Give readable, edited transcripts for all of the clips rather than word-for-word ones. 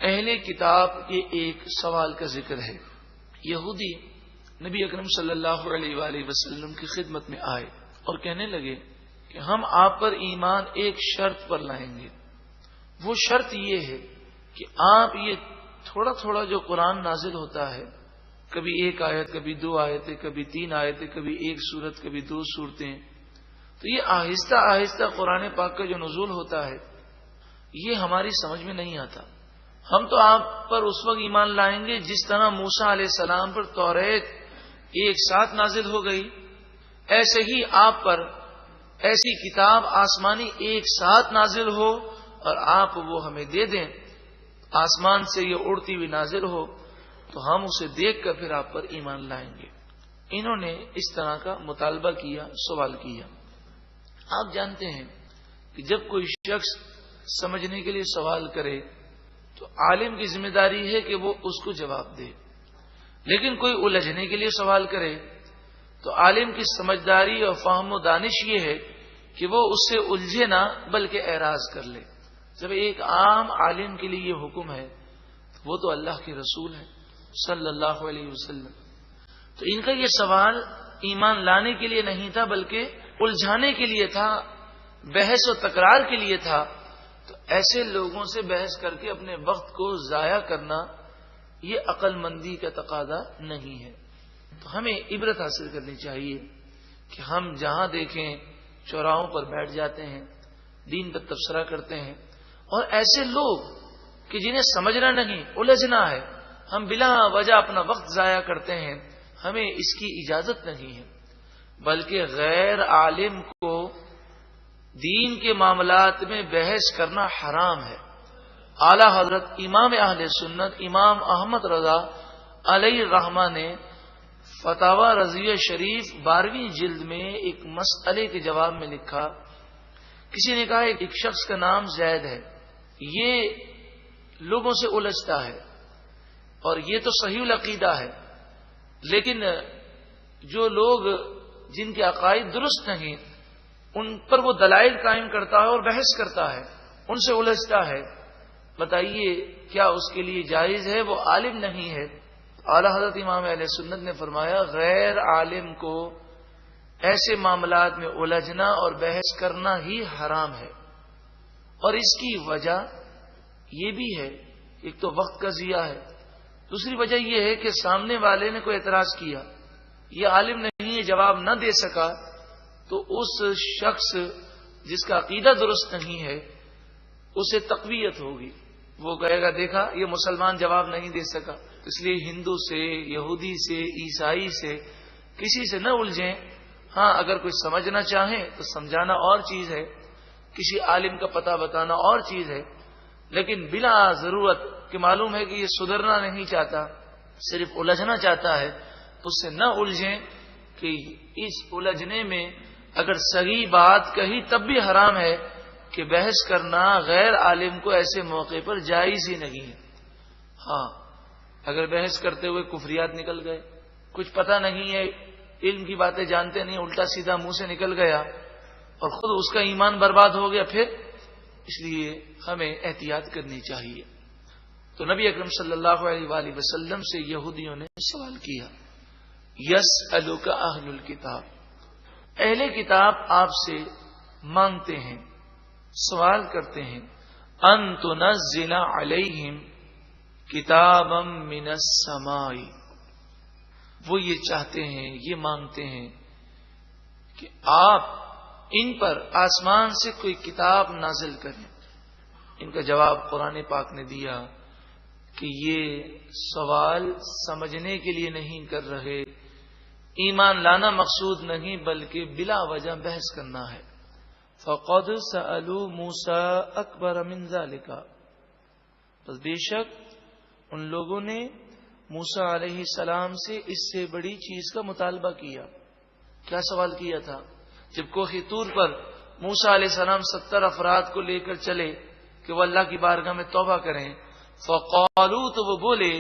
اہل کتاب کے ایک سوال کا ذکر ہے۔ یہودی نبی اکرم صلی اللہ علیہ وآلہ وسلم کی خدمت میں آئے اور کہنے لگے کہ ہم آپ پر ایمان ایک شرط پر لائیں گے۔ وہ شرط یہ ہے کہ آپ یہ تھوڑا تھوڑا جو قرآن نازل ہوتا ہے، کبھی ایک آیت، کبھی دو آیتیں، کبھی تین آیتیں، کبھی ایک سورت، کبھی دو سورتیں، تو یہ آہستہ آہستہ قرآن پاک کا جو نزول ہوتا ہے یہ ہماری سمجھ میں نہیں آتا۔ ہم تو آپ پر اس وقت ایمان لائیں گے جس طرح موسیٰ علیہ السلام پر توریت ایک ساتھ نازل ہو گئی، ایسے ہی آپ پر ایسی کتاب آسمانی ایک ساتھ نازل ہو اور آپ وہ ہمیں دے دیں، آسمان سے یہ اڑتی ہوئی نازل ہو تو ہم اسے دیکھ کر پھر آپ پر ایمان لائیں گے۔ انہوں نے اس طرح کا مطالبہ کیا، سوال کیا۔ آپ جانتے ہیں کہ جب کوئی شخص سمجھنے کے لیے سوال کرے تو عالم کی ذمہ داری ہے کہ وہ اس کو جواب دے، لیکن کوئی الجھنے کے لیے سوال کرے تو عالم کی سمجھداری اور فہم و دانش یہ ہے کہ وہ اس سے الجھے نہ بلکہ اعراض کر لے۔ جب ایک عام عالم کے لیے یہ حکم ہے تو وہ تو اللہ کے رسول ہے صلی اللہ علیہ وسلم، تو ان کا یہ سوال ایمان لانے کے لیے نہیں تھا بلکہ الجھانے کے لیے تھا، بحث و تکرار کے لیے تھا۔ تو ایسے لوگوں سے بحث کر کے اپنے وقت کو ضائع کرنا یہ عقل مندی کا تقاضا نہیں ہے۔ تو ہمیں عبرت حاصل کرنی چاہیے کہ ہم جہاں دیکھیں چوراہوں پر بیٹھ جاتے ہیں، دین پر تبصرہ کرتے ہیں، اور ایسے لوگ کہ جنہیں سمجھنا نہیں، الجھنا ہے، ہم بلا وجہ اپنا وقت ضائع کرتے ہیں، ہمیں اس کی اجازت نہیں ہے، بلکہ غیر عالم کو دین کے معاملات میں بحث کرنا حرام ہے۔ اعلی حضرت امام اہل سنت امام احمد رضا علیہ الرحمہ نے فتاوی رضویہ شریف 12ویں جلد میں ایک مسئلے کے جواب میں لکھا، کسی نے کہا ایک شخص کا نام زید ہے، یہ لوگوں سے الجھتا ہے اور یہ تو صحیح العقیدہ ہے، لیکن جو لوگ جن کے عقائد درست نہیں ان پر وہ دلائل قائم کرتا ہے اور بحث کرتا ہے، ان سے الجھتا ہے، بتائیے کیا اس کے لیے جائز ہے؟ وہ عالم نہیں ہے۔ اعلی حضرت امام اہل سنت نے فرمایا غیر عالم کو ایسے معاملات میں الجھنا اور بحث کرنا ہی حرام ہے، اور اس کی وجہ یہ بھی ہے، ایک تو وقت کا ضیاع ہے، دوسری وجہ یہ ہے کہ سامنے والے نے کوئی اعتراض کیا، یہ عالم نہیں ہے، جواب نہ دے سکا، تو اس شخص جس کا عقیدہ درست نہیں ہے اسے تقویت ہوگی، وہ کہے گا دیکھا یہ مسلمان جواب نہیں دے سکا، اس لیے ہندو سے، یہودی سے، عیسائی سے کسی سے نہ الجھیں۔ ہاں اگر کوئی سمجھنا چاہے تو سمجھانا اور چیز ہے، کسی عالم کا پتہ بتانا اور چیز ہے، لیکن بلا ضرورت کہ معلوم ہے کہ یہ سدھرنا نہیں چاہتا، صرف الجھنا چاہتا ہے، اس سے نہ الجھیں کہ اس الجھنے میں اگر صحیح بات کہی تب بھی حرام ہے کہ بحث کرنا غیر عالم کو ایسے موقع پر جائز ہی نہیں ہے۔ ہاں اگر بحث کرتے ہوئے کفریات نکل گئے، کچھ پتہ نہیں ہے، علم کی باتیں جانتے نہیں، الٹا سیدھا منہ سے نکل گیا اور خود اس کا ایمان برباد ہو گیا، پھر اس لیے ہمیں احتیاط کرنی چاہیے۔ تو نبی اکرم صلی اللہ علیہ وآلہ وسلم سے یہودیوں نے سوال کیا، یسألک اہل الکتاب، اہل کتاب آپ سے مانگتے ہیں، سوال کرتے ہیں، ان تنزل علیہم کتابا من السماء، وہ یہ چاہتے ہیں، یہ مانگتے ہیں کہ آپ ان پر آسمان سے کوئی کتاب نازل کریں۔ ان کا جواب قرآن پاک نے دیا کہ یہ سوال سمجھنے کے لیے نہیں کر رہے، ایمان لانا مقصود نہیں بلکہ بلا وجہ بحث کرنا ہے۔ فقد سألوا موسیٰ اکبر من ذالک، بس بے شک ان لوگوں نے موسیٰ علیہ السلام سے اس سے بڑی چیز کا مطالبہ کیا۔ کیا سوال کیا تھا؟ جب کوہ طور پر موسیٰ علیہ السلام 70 افراد کو لے کر چلے کہ وہ اللہ کی بارگاہ میں توبہ کریں، فقالوا، تو وہ بولے،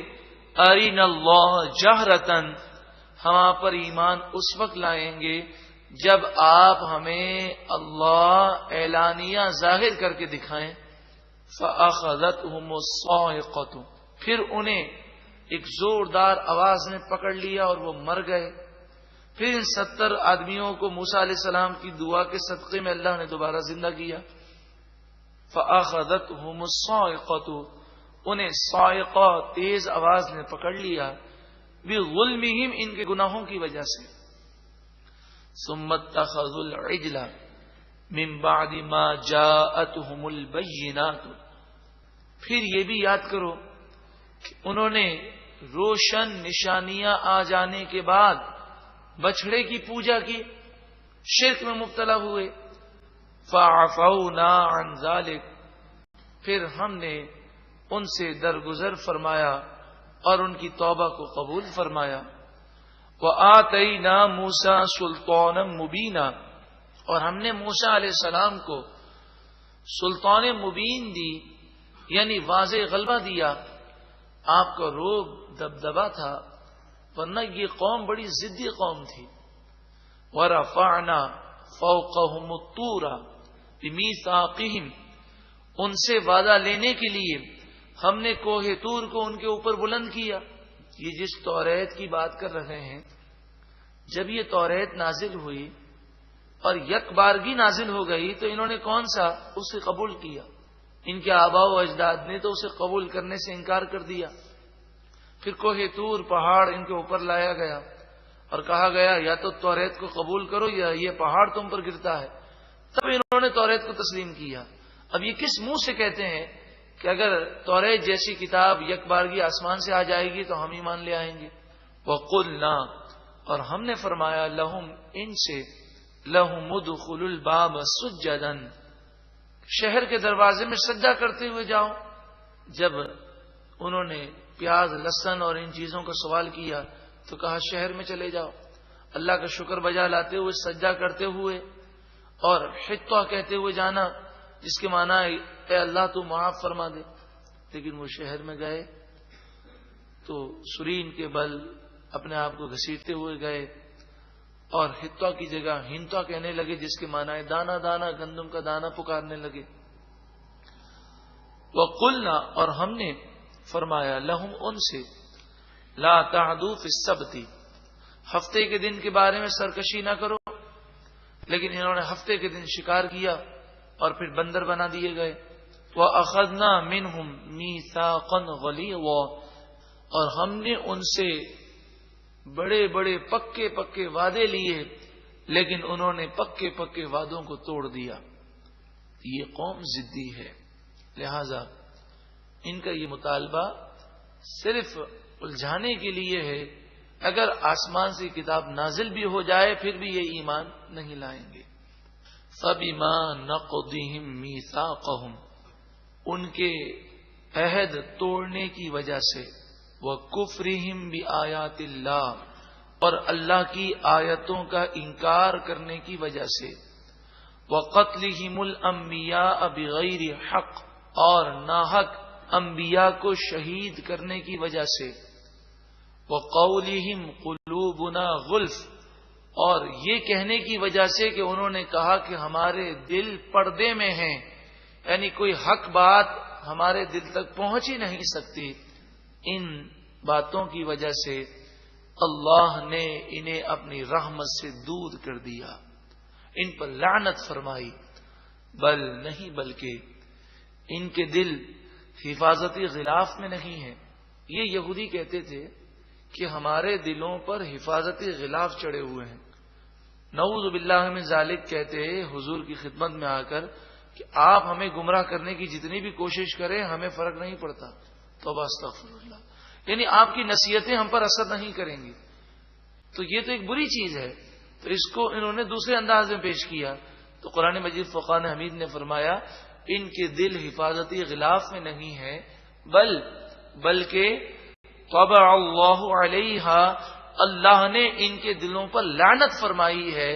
ارنا اللہ جہرتن، ہم آپ پر ایمان اس وقت لائیں گے جب آپ ہمیں اللہ اعلانیہ ظاہر کر کے دکھائیں۔ فأخذتهم الصاعقة، پھر انہیں ایک زوردار آواز نے پکڑ لیا اور وہ مر گئے۔ پھر ان 70 آدمیوں کو موسیٰ علیہ السلام کی دعا کے صدقے میں اللہ نے دوبارہ زندہ کیا۔ فأخذتهم الصاعقة، انہیں صاعقہ تیز آواز نے پکڑ لیا، بظلمہم، ان کے گناہوں کی وجہ سے۔ ثم اتخذوا العجل من بعد ما جاءتهم البینات، پھر یہ بھی یاد کرو کہ انہوں نے روشن نشانیاں آ جانے کے بعد بچھڑے کی پوجا کی، شرک میں مبتلا ہوئے۔ فعفونا عن ذلک، پھر ہم نے ان سے درگزر فرمایا اور ان کی توبہ کو قبول فرمایا۔ وآتینا موسیٰ سلطانا مبینا، اور ہم نے موسیٰ علیہ السلام کو سلطان مبین دی، یعنی واضح غلبہ دیا۔ آپ کا روب دبدبا تھا، ورنہ یہ قوم بڑی ضدی قوم تھی۔ ورفعنا فوقهم الطور بمیثاقہم، ان سے وعدہ لینے کے لیے ہم نے کوہ طور کو ان کے اوپر بلند کیا۔ یہ جس توریت کی بات کر رہے ہیں، جب یہ توریت نازل ہوئی اور یک بارگی نازل ہو گئی تو انہوں نے کون سا اسے قبول کیا؟ ان کے آباء و اجداد نے تو اسے قبول کرنے سے انکار کر دیا۔ پھر کوہ طور پہاڑ ان کے اوپر لایا گیا اور کہا گیا یا تو توریت کو قبول کرو یا یہ پہاڑ تم پر گرتا ہے۔ تب انہوں نے توریت کو تسلیم کیا۔ اب یہ کس منہ سے کہتے ہیں کہ اگر توریت جیسی کتاب یک بارگی آسمان سے آ جائے گی تو ہم ایمان لے آئیں گے؟ وَقُلْنَا، اور ہم نے فرمایا لہم، ان سے، لہم ادخلوا الباب سجدا، شہر کے دروازے میں سجدہ کرتے ہوئے جاؤ۔ جب انہوں نے پیاز لہسن اور ان چیزوں کا سوال کیا تو کہا شہر میں چلے جاؤ، اللہ کا شکر بجا لاتے ہوئے سجدہ کرتے ہوئے، اور حطہ کہتے ہوئے جانا، جس کے معنی اے اللہ تو معاف فرما دے۔ لیکن وہ شہر میں گئے تو سرین کے بل اپنے آپ کو گھسیٹتے ہوئے گئے اور حطہ کی جگہ ہنتا کہنے لگے، جس کے معنی دانا دانا گندم کا دانا پکارنے لگے۔ وَقُلْنَا، اور ہم نے فرمایا لہم، ان سے، لا تعدوا فی السبت، ہفتے کے دن کے بارے میں سرکشی نہ کرو۔ لیکن انہوں نے ہفتے کے دن شکار کیا اور پھر بندر بنا دیے گئے۔ وَأَخَذْنَا مِنْهُمْ مِيثَاقًا غَلِيظًا، اور ہم نے ان سے بڑے بڑے پکے پکے وعدے لیے، لیکن انہوں نے پکے پکے وعدوں کو توڑ دیا۔ یہ قوم ضدی ہے، لہذا ان کا یہ مطالبہ صرف الجھانے کے لیے ہے۔ اگر آسمان سے کتاب نازل بھی ہو جائے پھر بھی یہ ایمان نہیں لائیں گے۔ فَبِمَا نَقْضِهِمْ مِيثَاقَهُمْ، ان کے عہد توڑنے کی وجہ سے، وَكُفْرِهِمْ بِآيَاتِ اللَّهِ، اور اللہ کی آیتوں کا انکار کرنے کی وجہ سے، وَقَتْلِهِمُ الْأَنْبِيَاءَ بِغَيْرِ حَقٍّ، اور ناحق انبیاء کو شہید کرنے کی وجہ سے، وَقَوْلِهِمْ قُلُوبُنَا غُلْفٌ، اور یہ کہنے کی وجہ سے کہ انہوں نے کہا کہ ہمارے دل پردے میں ہیں، یعنی کوئی حق بات ہمارے دل تک پہنچ ہی نہیں سکتی۔ ان باتوں کی وجہ سے اللہ نے انہیں اپنی رحمت سے دور کر دیا، ان پر لعنت فرمائی۔ بل نہیں، بلکہ ان کے دل حفاظتی غلاف میں نہیں ہیں۔ یہ یہودی کہتے تھے کہ ہمارے دلوں پر حفاظتی غلاف چڑھے ہوئے ہیں۔ نعوذ باللہ من ذالک کہتے حضور کی خدمت میں آ کر کہ آپ ہمیں گمراہ کرنے کی جتنی بھی کوشش کریں ہمیں فرق نہیں پڑتا۔ توبہ استغفر اللہ، یعنی آپ کی نصیحتیں ہم پر اثر نہیں کریں گی۔ تو یہ تو ایک بری چیز ہے۔ تو اس کو انہوں نے دوسرے انداز میں پیش کیا تو قرآن مجید فرقان حمید نے فرمایا ان کے دل حفاظتی غلاف میں نہیں ہے، بلکہ طبع اللہ علیہا، اللہ نے ان کے دلوں پر لعنت فرمائی ہے،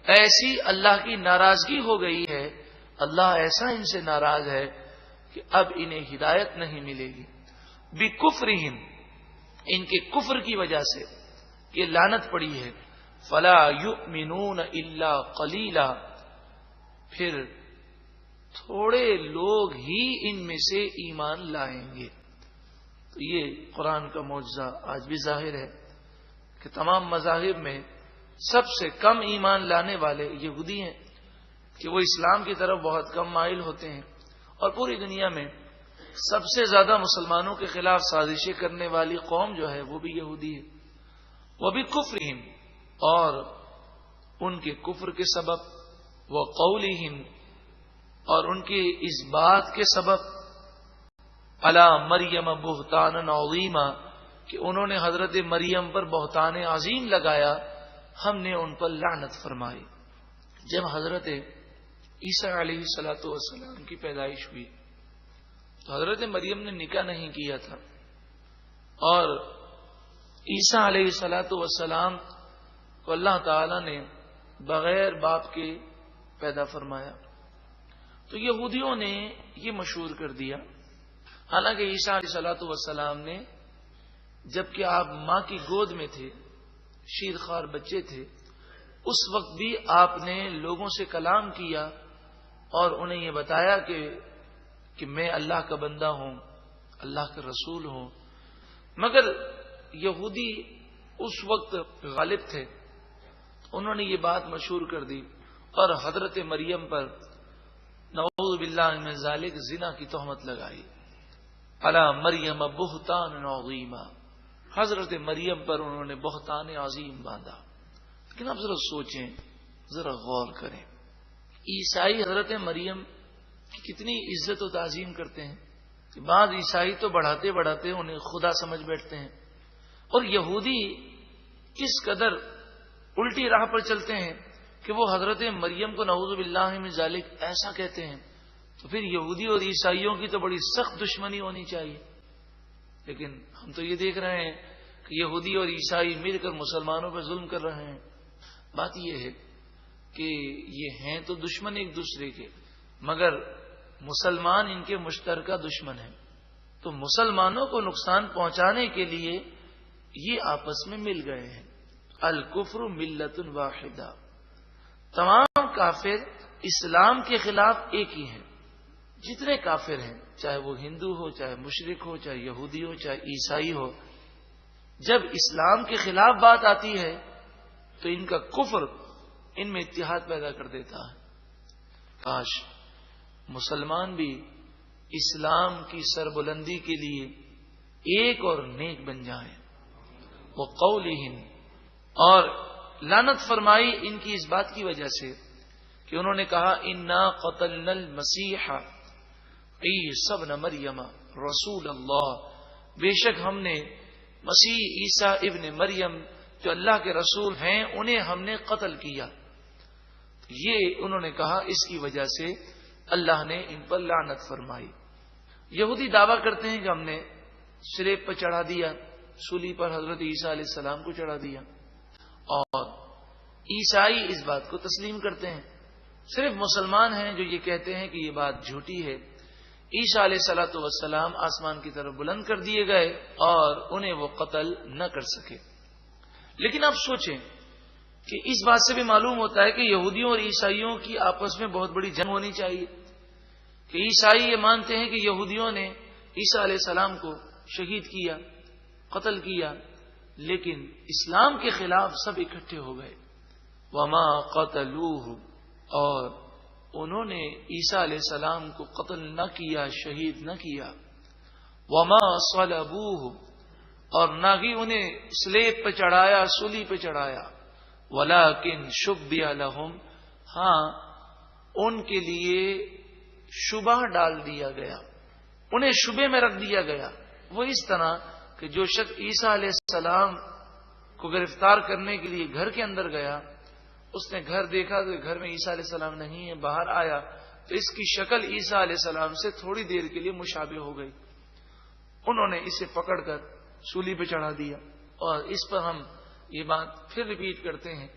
ایسی اللہ کی ناراضگی ہو گئی ہے، اللہ ایسا ان سے ناراض ہے کہ اب انہیں ہدایت نہیں ملے گی۔ بکفرہم، ان کے کفر کی وجہ سے یہ لعنت پڑی ہے۔ فلا یؤمنون الا قلیلا، پھر تھوڑے لوگ ہی ان میں سے ایمان لائیں گے۔ تو یہ قرآن کا معجزہ آج بھی ظاہر ہے کہ تمام مذاہب میں سب سے کم ایمان لانے والے یہودی ہیں، کہ وہ اسلام کی طرف بہت کم مائل ہوتے ہیں، اور پوری دنیا میں سب سے زیادہ مسلمانوں کے خلاف سازشیں کرنے والی قوم جو ہے وہ بھی یہودی ہے۔ وہ بھی کفرہم، اور ان کے کفر کے سبب، وہ قولہم، اور ان کے اس بات کے سبب، علی مریم بہتانا عظیما، کہ انہوں نے حضرت مریم پر بہتان عظیم لگایا، ہم نے ان پر لعنت فرمائی۔ جب حضرت عیسیٰ علیہ الصلوۃ والسلام کی پیدائش ہوئی تو حضرت مریم نے نکاح نہیں کیا تھا، اور عیسیٰ علیہ الصلوۃ والسلام کو اللہ تعالی نے بغیر باپ کے پیدا فرمایا۔ تو یہودیوں نے یہ مشہور کر دیا، حالانکہ عیسیٰ علیہ الصلوۃ والسلام نے جبکہ آپ ماں کی گود میں تھے، شیرخوار بچے تھے، اس وقت بھی آپ نے لوگوں سے کلام کیا اور انہیں یہ بتایا کہ میں اللہ کا بندہ ہوں، اللہ کا رسول ہوں۔ مگر یہودی اس وقت غالب تھے، انہوں نے یہ بات مشہور کر دی اور حضرت مریم پر نعوذ باللہ من ذالک زنا کی تہمت لگائی۔ علی مریم بہتان عظیما، حضرت مریم پر انہوں نے بہتان عظیم باندھا۔ لیکن آپ ذرا سوچیں، ذرا غور کریں، عیسائی حضرت مریم کی کتنی عزت و تعظیم کرتے ہیں کہ بعض عیسائی تو بڑھاتے بڑھاتے انہیں خدا سمجھ بیٹھتے ہیں، اور یہودی کس قدر الٹی راہ پر چلتے ہیں کہ وہ حضرت مریم کو نعوذ باللہ من ذالک ایسا کہتے ہیں۔ تو پھر یہودی اور عیسائیوں کی تو بڑی سخت دشمنی ہونی چاہیے، لیکن ہم تو یہ دیکھ رہے ہیں کہ یہودی اور عیسائی مل کر مسلمانوں پر ظلم کر رہے ہیں۔ بات یہ ہے کہ یہ ہیں تو دشمن ایک دوسرے کے، مگر مسلمان ان کے مشترکہ دشمن ہیں، تو مسلمانوں کو نقصان پہنچانے کے لیے یہ آپس میں مل گئے ہیں۔ الکفر ملت واحدہ، تمام کافر اسلام کے خلاف ایک ہی ہیں۔ جتنے کافر ہیں، چاہے وہ ہندو ہو، چاہے مشرک ہو، چاہے یہودی ہو، چاہے عیسائی ہو، جب اسلام کے خلاف بات آتی ہے تو ان کا کفر ان میں اتحاد پیدا کر دیتا ہے۔ کاش مسلمان بھی اسلام کی سربلندی کے لیے ایک اور نیک بن جائیں۔ وہ قولہم، اور لعنت فرمائی ان کی اس بات کی وجہ سے کہ انہوں نے کہا انا قتلنا المسیح عیسی ابن مریم رسول اللہ، بے شک ہم نے مسیح عیسیٰ ابن مریم جو اللہ کے رسول ہیں انہیں ہم نے قتل کیا۔ یہ انہوں نے کہا، اس کی وجہ سے اللہ نے ان پر لعنت فرمائی۔ یہودی دعویٰ کرتے ہیں کہ ہم نے سلیب پر چڑھا دیا، سولی پر حضرت عیسیٰ علیہ السلام کو چڑھا دیا، اور عیسائی اس بات کو تسلیم کرتے ہیں۔ صرف مسلمان ہیں جو یہ کہتے ہیں کہ یہ بات جھوٹی ہے، عیسیٰ علیہ الصلوۃ والسلام آسمان کی طرف بلند کر دیے گئے اور انہیں وہ قتل نہ کر سکے۔ لیکن آپ سوچیں کہ اس بات سے بھی معلوم ہوتا ہے کہ یہودیوں اور عیسائیوں کی آپس میں بہت بڑی جنگ ہونی چاہیے، کہ عیسائی یہ مانتے ہیں کہ یہودیوں نے عیسیٰ علیہ السلام کو شہید کیا، قتل کیا، لیکن اسلام کے خلاف سب اکٹھے ہو گئے۔ وما قتلوہ، اور انہوں نے عیسیٰ علیہ السلام کو قتل نہ کیا، شہید نہ کیا۔ وما صلبوہ، اور نہ ہی انہیں سلیب پہ چڑھایا، سولی پہ چڑھایا۔ ولکن شبہ لہم، ہاں ان کے لیے شبہ ڈال دیا گیا، انہیں شبے میں رکھ دیا گیا۔ وہ اس طرح کہ جو شخص عیسیٰ علیہ السلام کو گرفتار کرنے کے لیے گھر کے اندر گیا، اس نے گھر دیکھا تو گھر میں عیسیٰ علیہ السلام نہیں ہے، باہر آیا تو اس کی شکل عیسیٰ علیہ السلام سے تھوڑی دیر کے لیے مشابہ ہو گئی۔ انہوں نے اسے پکڑ کر سولی پہ چڑھا دیا، اور اس پر ہم یہ بات پھر ریپیٹ کرتے ہیں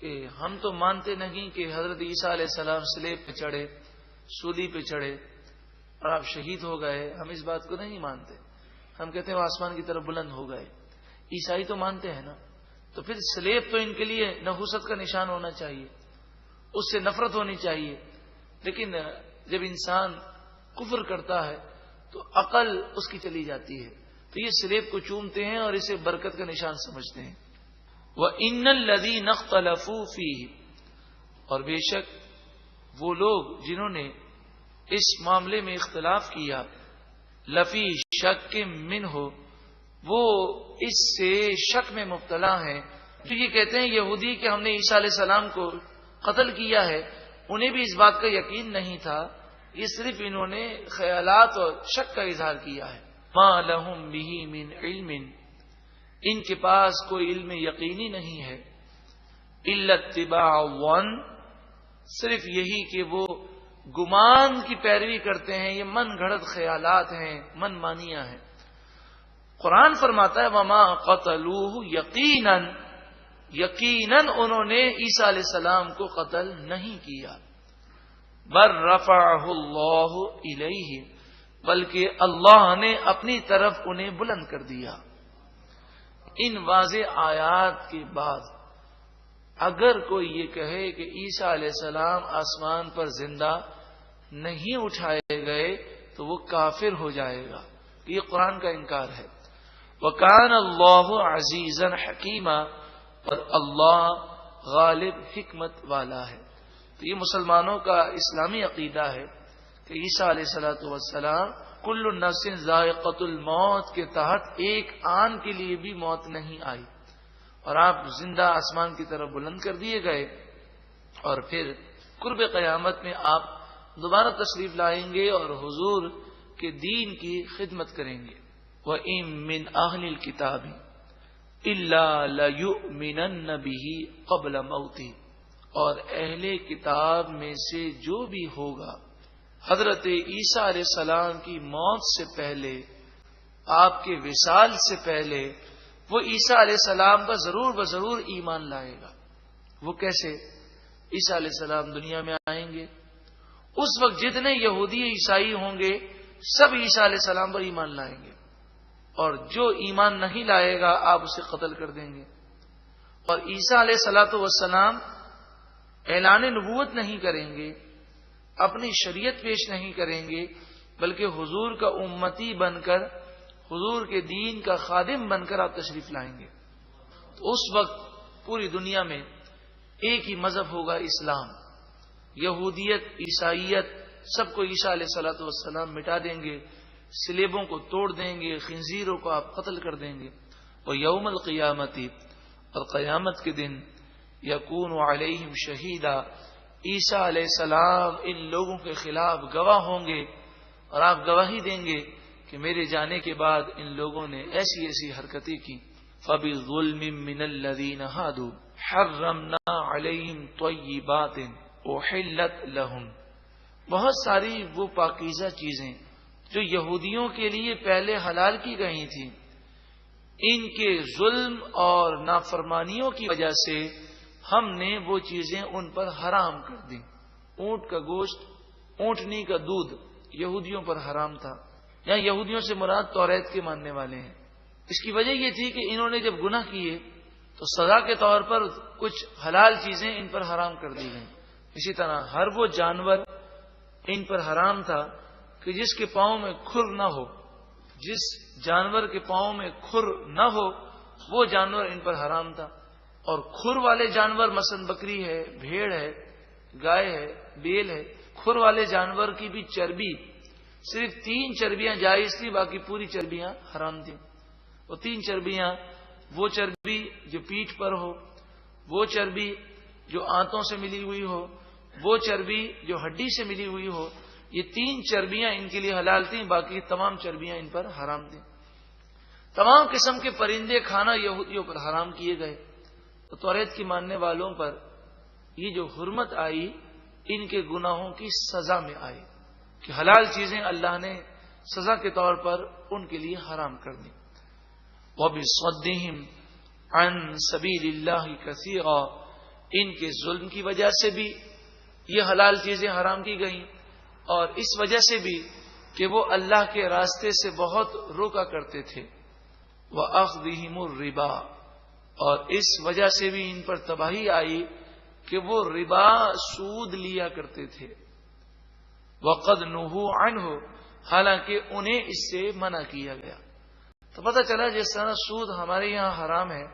کہ ہم تو مانتے نہیں کہ حضرت عیسیٰ علیہ السلام سلیب پہ چڑھے، سولی پہ چڑھے اور آپ شہید ہو گئے، ہم اس بات کو نہیں مانتے۔ ہم کہتے ہیں وہ آسمان کی طرف بلند ہو گئے۔ عیسائی تو مانتے ہیں نا، تو پھر سلیب تو ان کے لیے نحوست کا نشان ہونا چاہیے، اس سے نفرت ہونی چاہیے۔ لیکن جب انسان کفر کرتا ہے تو عقل اس کی چلی جاتی ہے، تو یہ سلیب کو چومتے ہیں اور اسے برکت کا نشان سمجھتے ہیں۔ وَإِنَّ الَّذِينَ اخْتَلَفُوا فِيهِ، اور بے شک وہ لوگ جنہوں نے اس معاملے میں اختلاف کیا، لفی شک منہ، وہ اس سے شک میں مبتلا ہیں۔ جو یہ کہتے ہیں یہودی کہ ہم نے عیسیٰ علیہ السلام کو قتل کیا ہے، انہیں بھی اس بات کا یقین نہیں تھا، یہ صرف انہوں نے خیالات اور شک کا اظہار کیا ہے۔ ما لہم بہ من علم، ان کے پاس کوئی علم یقینی نہیں ہے، الا اتباع الظن، صرف یہی کہ وہ گمان کی پیروی کرتے ہیں، یہ من گھڑت خیالات ہیں، من مانیاں ہیں۔ قرآن فرماتا ہے وما قتلوہ یقیناً، یقیناً انہوں نے عیسیٰ علیہ السلام کو قتل نہیں کیا، بل رفعہ اللہ الیہ، بلکہ اللہ نے اپنی طرف انہیں بلند کر دیا۔ ان واضح آیات کے بعد اگر کوئی یہ کہے کہ عیسیٰ علیہ السلام آسمان پر زندہ نہیں اٹھائے گئے تو وہ کافر ہو جائے گا، یہ قرآن کا انکار ہے۔ وَكَانَ اللَّهُ عَزِيزًا حَكِيمًا، اور اللہ غالب حکمت والا ہے۔ تو یہ مسلمانوں کا اسلامی عقیدہ ہے کہ عیسیٰ علیہ الصلوۃ والسلام کل نفس ذائقۃ الموت کے تحت ایک آن کے لیے بھی موت نہیں آئی، اور آپ زندہ آسمان کی طرف بلند کر دیے گئے، اور پھر قرب قیامت میں آپ دوبارہ تشریف لائیں گے اور حضور کے دین کی خدمت کریں گے۔ وَإِن مِّنْ أَهْلِ الْكِتَابِ إِلَّا لَيُؤْمِنَنَّ بِهِ قَبْلَ مَوْتِهِ، اور اہل کتاب میں سے جو بھی ہوگا حضرت عیسیٰ علیہ السلام کی موت سے پہلے، آپ کے وصال سے پہلے، وہ عیسیٰ علیہ السلام پر ضرور بضرور ایمان لائے گا۔ وہ کیسے؟ عیسیٰ علیہ السلام دنیا میں آئیں گے، اس وقت جتنے یہودی عیسائی ہوں گے سب عیسیٰ علیہ السلام پر ایمان لائیں گے، اور جو ایمان نہیں لائے گا آپ اسے قتل کر دیں گے۔ اور عیسیٰ علیہ الصلوۃ والسلام اعلان نبوت نہیں کریں گے، اپنی شریعت پیش نہیں کریں گے، بلکہ حضور کا امتی بن کر، حضور کے دین کا خادم بن کر آپ تشریف لائیں گے۔ تو اس وقت پوری دنیا میں ایک ہی مذہب ہوگا، اسلام۔ یہودیت، عیسائیت سب کو عیسیٰ علیہ الصلوۃ والسلام مٹا دیں گے، سلیبوں کو توڑ دیں گے، خنزیروں کو آپ قتل کر دیں گے۔ اور یوم القیامت، اور قیامت کے دن، یکون علیہم شہیدا، عیسیٰ علیہ السلام ان لوگوں کے خلاف گواہ ہوں گے، اور آپ گواہی دیں گے کہ میرے جانے کے بعد ان لوگوں نے ایسی ایسی حرکتیں کی۔ فَبِظُلْمٍ مِّنَ الَّذِينَ هَادُوا حَرَّمْنَا عَلَيْهِمْ طَيِّبَاتٍ أُحِلَّتْ لَهُمْ، بہت ساری وہ پاکیزہ چیزیں جو یہودیوں کے لیے پہلے حلال کی گئی تھیں، ان کے ظلم اور نافرمانیوں کی وجہ سے ہم نے وہ چیزیں ان پر حرام کر دیں۔ اونٹ کا گوشت، اونٹنی کا دودھ یہودیوں پر حرام تھا، یہاں یہودیوں سے مراد توریت کے ماننے والے ہیں۔ اس کی وجہ یہ تھی کہ انہوں نے جب گناہ کیے تو سزا کے طور پر کچھ حلال چیزیں ان پر حرام کر دی گئیں۔ اسی طرح ہر وہ جانور ان پر حرام تھا کہ جس کے پاؤں میں کھر نہ ہو، جس جانور کے پاؤں میں کھر نہ ہو وہ جانور ان پر حرام تھا۔ اور کھر والے جانور مثلا بکری ہے، بھیڑ ہے، گائے ہے، بیل ہے، کھر والے جانور کی بھی چربی، صرف 3 چربیاں جائز تھی، باقی پوری چربیاں حرام تھیں۔ وہ 3 چربیاں، وہ چربی جو پیٹھ پر ہو، وہ چربی جو آنتوں سے ملی ہوئی ہو، وہ چربی جو ہڈی سے ملی ہوئی ہو، یہ 3 چربیاں ان کے لیے حلال تھیں، باقی تمام چربیاں ان پر حرام تھیں۔ تمام قسم کے پرندے کھانا یہودیوں پر حرام کیے گئے۔ تو توریت کی ماننے والوں پر یہ جو حرمت آئی ان کے گناہوں کی سزا میں آئی کہ حلال چیزیں اللہ نے سزا کے طور پر ان کے لیے حرام کر دی۔ وَبِصَدِّهِمْ عَنْ سَبِيلِ اللَّهِ كَثِيرًا، ان کے ظلم کی وجہ سے بھی یہ حلال چیزیں حرام کی گئیں، اور اس وجہ سے بھی کہ وہ اللہ کے راستے سے بہت روکا کرتے تھے۔ وَأَخْذِهِمُ الرِّبَا، اور اس وجہ سے بھی ان پر تباہی آئی کہ وہ ربا، سود لیا کرتے تھے۔ وقد نہوا عنہ، حالانکہ انہیں اس سے منع کیا گیا۔ تو پتہ چلا جس طرح سود ہمارے یہاں حرام ہے،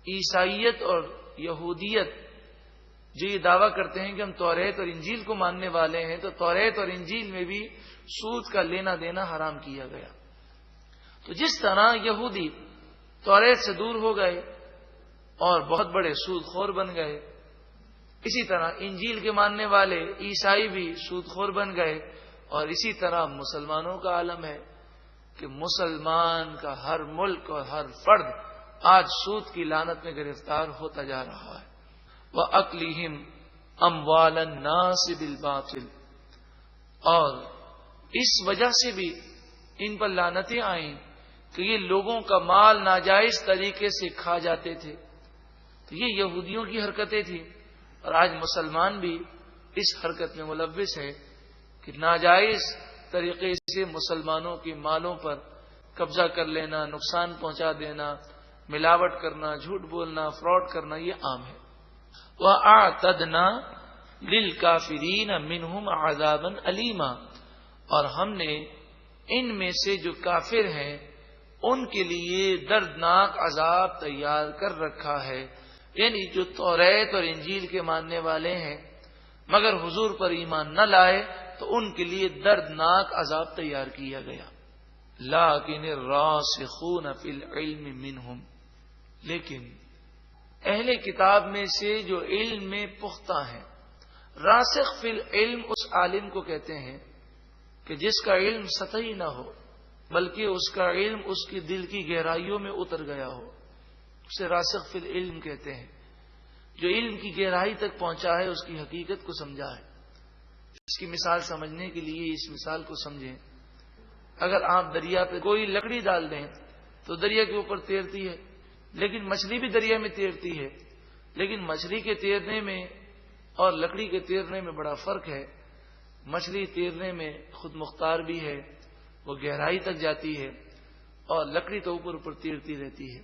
عیسائیت اور یہودیت جو یہ دعویٰ کرتے ہیں کہ ہم توریت اور انجیل کو ماننے والے ہیں، تو توریت اور انجیل میں بھی سود کا لینا دینا حرام کیا گیا۔ تو جس طرح یہودی توریت سے دور ہو گئے اور بہت بڑے سود خور بن گئے، اسی طرح انجیل کے ماننے والے عیسائی بھی سود خور بن گئے، اور اسی طرح مسلمانوں کا عالم ہے کہ مسلمان کا ہر ملک اور ہر فرد آج سود کی لعنت میں گرفتار ہوتا جا رہا ہے۔ وَأَكْلِهِمْ أَمْوَالَ النَّاسِ بِالْبَاطِلِ، اور اس وجہ سے بھی ان پر لعنتیں آئیں کہ یہ لوگوں کا مال ناجائز طریقے سے کھا جاتے تھے۔ تو یہ یہودیوں کی حرکتیں تھیں، اور آج مسلمان بھی اس حرکت میں ملوث ہے کہ ناجائز طریقے سے مسلمانوں کے مالوں پر قبضہ کر لینا، نقصان پہنچا دینا، ملاوٹ کرنا، جھوٹ بولنا، فراڈ کرنا، یہ عام ہے۔ وَأَعْتَدْنَا لِلْكَافِرِينَ مِنْهُمْ عَذَابًا أَلِيمًا، اور ہم نے ان میں سے جو کافر ہیں ان کے لیے دردناک عذاب تیار کر رکھا ہے، یعنی جو توریت اور انجیل کے ماننے والے ہیں مگر حضور پر ایمان نہ لائے تو ان کے لیے دردناک عذاب تیار کیا گیا۔ لیکن الراسخون فی العلم منہم، لیکن اہل کتاب میں سے جو علم میں پختہ ہیں، راسخ فی العلم اس عالم کو کہتے ہیں کہ جس کا علم سطحی نہ ہو بلکہ اس کا علم اس کی دل کی گہرائیوں میں اتر گیا ہو، اسے راسخ فی العلم کہتے ہیں۔ جو علم کی گہرائی تک پہنچا ہے، اس کی حقیقت کو سمجھا ہے۔ اس کی مثال سمجھنے کے لیے اس مثال کو سمجھیں۔ اگر آپ دریا پہ کوئی لکڑی ڈال دیں تو دریا کے اوپر تیرتی ہے، لیکن مچھلی بھی دریا میں تیرتی ہے، لیکن مچھلی کے تیرنے میں اور لکڑی کے تیرنے میں بڑا فرق ہے۔ مچھلی تیرنے میں خود مختار بھی ہے، وہ گہرائی تک جاتی ہے، اور لکڑی تو اوپر اوپر تیرتی رہتی ہے۔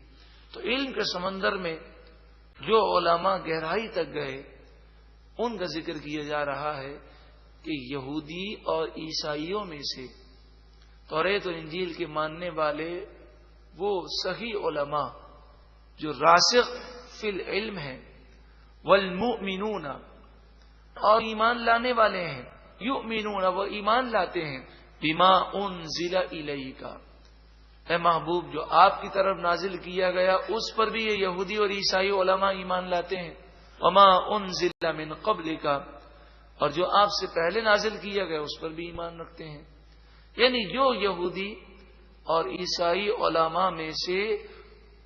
تو علم کے سمندر میں جو علماء گہرائی تک گئے ان کا ذکر کیا جا رہا ہے کہ یہودی اور عیسائیوں میں سے توریت اور انجیل کے ماننے والے وہ صحیح علماء جو راسخ فی العلم ہیں، والمؤمنون، اور ایمان لانے والے ہیں، یؤمنون، وہ ایمان لاتے ہیں، بما انزل الیک، اے محبوب جو آپ کی طرف نازل کیا گیا اس پر بھی یہ یہودی اور عیسائی علماء ایمان لاتے ہیں، وما انزل من قبلک، اور جو آپ سے پہلے نازل کیا گیا اس پر بھی ایمان رکھتے ہیں۔ یعنی جو یہودی اور عیسائی علماء میں سے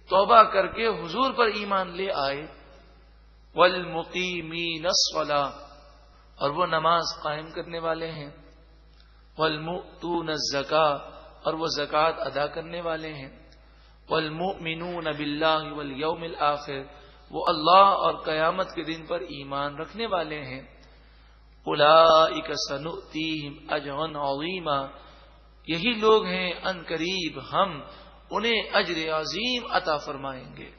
توبہ کر کے حضور پر ایمان لے آئے، والمقیمین الصلاۃ، اور وہ نماز قائم کرنے والے ہیں، والمؤتون الزکاۃ، اور وہ زکوٰۃ ادا کرنے والے ہیں، والمؤمنون باللہ والیوم الآخر، وہ اللہ اور قیامت کے دن پر ایمان رکھنے والے ہیں، اولئک سنؤتیہم اجرا عظیما، یہی لوگ ہیں ان قریب ہم انہیں اجر عظیم عطا فرمائیں گے۔